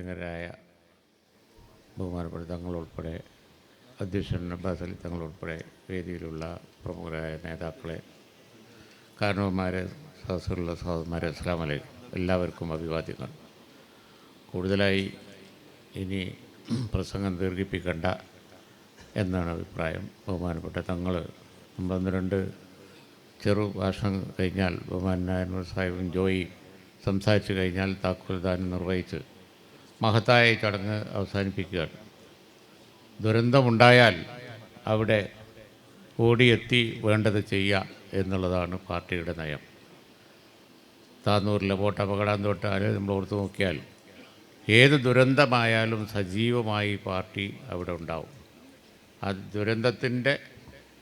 ബഹുമാന്യരായ ബഹുമാനപ്പെട്ട തങ്ങളുൾപ്പെടെ അധ്യക്ഷൻ അബ്ബാസ് അലി തങ്ങളുൾപ്പെടെ വേദിയിലുള്ള പ്രമുഖരായ നേതാക്കളെ, കാരണവന്മാരെ, സദസ്സിലുള്ള സഹോദരന്മാരെ, അസ്സലാമു അലൈക്കും. എല്ലാവർക്കും അഭിവാദ്യങ്ങൾ. കൂടുതലായി ഇനി പ്രസംഗം ദീർഘിപ്പിക്കണ്ട എന്നാണ് അഭിപ്രായം. ബഹുമാനപ്പെട്ട തങ്ങൾ 12 ചെറു ഭാഷണം കഴിഞ്ഞാൽ ബഹുമാനായ അൻവർ സാഹിബും ജോയി സംസാരിച്ചു കഴിഞ്ഞാൽ താക്കോൽദാനം നിർവഹിച്ച് മഹത്തായ ചടങ്ങ് അവസാനിപ്പിക്കുകയാണ്. ദുരന്തമുണ്ടായാൽ അവിടെ ഓടിയെത്തി വേണ്ടത് ചെയ്യുക എന്നുള്ളതാണ് പാർട്ടിയുടെ നയം. താന്നൂരിലെ ബോട്ട് അപകടം തൊട്ടാൽ നമ്മൾ ഓർത്ത് നോക്കിയാൽ ഏത് ദുരന്തമായാലും സജീവമായി പാർട്ടി അവിടെ ഉണ്ടാവും. ആ ദുരന്തത്തിൻ്റെ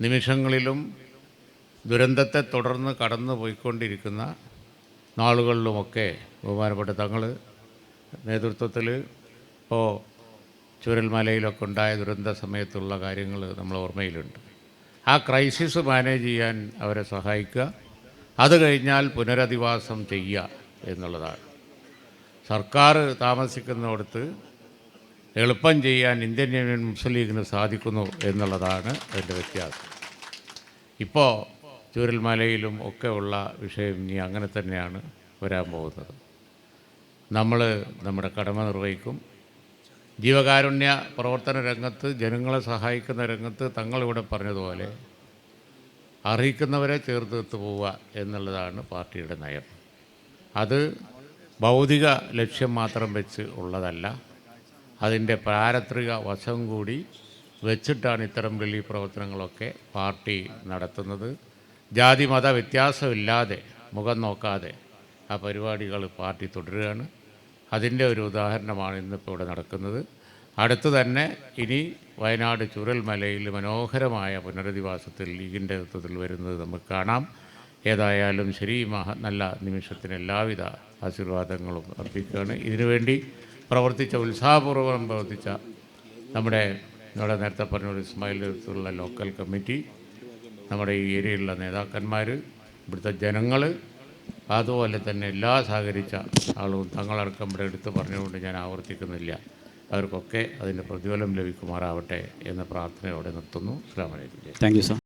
നിമിഷങ്ങളിലും ദുരന്തത്തെ തുടർന്ന് കടന്നു പോയിക്കൊണ്ടിരിക്കുന്ന നാളുകളിലുമൊക്കെ ബഹുമാനപ്പെട്ട തങ്ങൾ നേതൃത്വത്തിൽ ഇപ്പോൾ ചൂരൽമലയിലൊക്കെ ഉണ്ടായ ദുരന്ത സമയത്തുള്ള കാര്യങ്ങൾ നമ്മൾ ഓർമ്മയിലുണ്ട്. ആ ക്രൈസിസ് മാനേജ് ചെയ്യാൻ അവരെ സഹായിക്കുക, അത് കഴിഞ്ഞാൽ പുനരധിവാസം ചെയ്യുക എന്നുള്ളതാണ്. സർക്കാർ താമസിക്കുന്നിടത്ത് എളുപ്പം ചെയ്യാൻ ഇന്ത്യൻ യൂണിയൻ മുസ്ലിം ലീഗിന് സാധിക്കുന്നു എന്നുള്ളതാണ് അതിൻ്റെ വ്യത്യാസം. ഇപ്പോൾ ചൂരൽമലയിലും ഒക്കെ ഉള്ള വിഷയം ഇനി അങ്ങനെ തന്നെയാണ് വരാൻ പോകുന്നത്. നമ്മൾ നമ്മുടെ കടമ നിർവഹിക്കും. ജീവകാരുണ്യ പ്രവർത്തന രംഗത്ത്, ജനങ്ങളെ സഹായിക്കുന്ന രംഗത്ത് തങ്ങളിവിടെ പറഞ്ഞതുപോലെ അർഹിക്കുന്നവരെ ചേർത്ത് പോവുക എന്നുള്ളതാണ് പാർട്ടിയുടെ നയം. അത് ഭൗതിക ലക്ഷ്യം മാത്രം വെച്ച് ഉള്ളതല്ല, അതിൻ്റെ പാരത്രിക വശം കൂടി വെച്ചിട്ടാണ് ഇത്തരം റിലീഫ് പ്രവർത്തനങ്ങളൊക്കെ പാർട്ടി നടത്തുന്നത്. ജാതി മത വ്യത്യാസമില്ലാതെ, മുഖം നോക്കാതെ ആ പരിപാടികൾ പാർട്ടി തുടരുകയാണ്. അതിൻ്റെ ഒരു ഉദാഹരണമാണ് ഇന്നിപ്പോൾ ഇവിടെ നടക്കുന്നത്. അടുത്ത് തന്നെ ഇനി വയനാട് ചൂരൽമലയിൽ മനോഹരമായ പുനരധിവാസത്തിൽ ലീഗിൻ്റെ നേതൃത്വത്തിൽ വരുന്നത് നമുക്ക് കാണാം. ഏതായാലും ശരി, നല്ല നിമിഷത്തിന് എല്ലാവിധ ആശീർവാദങ്ങളും അർപ്പിക്കുകയാണ്. ഇതിനുവേണ്ടി പ്രവർത്തിച്ച, ഉത്സാഹപൂർവ്വം പ്രവർത്തിച്ച നമ്മുടെ നേരത്തെ പറഞ്ഞ ഇസ്മായിൽ നേതൃത്വത്തിലുള്ള ലോക്കൽ കമ്മിറ്റി, നമ്മുടെ ഈ ഏരിയയിലുള്ള നേതാക്കന്മാർ, ഇവിടുത്തെ ജനങ്ങൾ, അതുപോലെ തന്നെ എല്ലാ സഹകരിച്ച ആളുകളും തങ്ങളടക്കം ഇവിടെ എടുത്ത് പറഞ്ഞുകൊണ്ട് ഞാൻ ആവർത്തിക്കുന്നില്ല. അവർക്കൊക്കെ അതിൻ്റെ പ്രതിഫലം ലഭിക്കുമാറാവട്ടെ എന്ന പ്രാർത്ഥനയോടെ നിർത്തുന്നു. അസ്സലാമു അലൈക്കും. Thank you sir.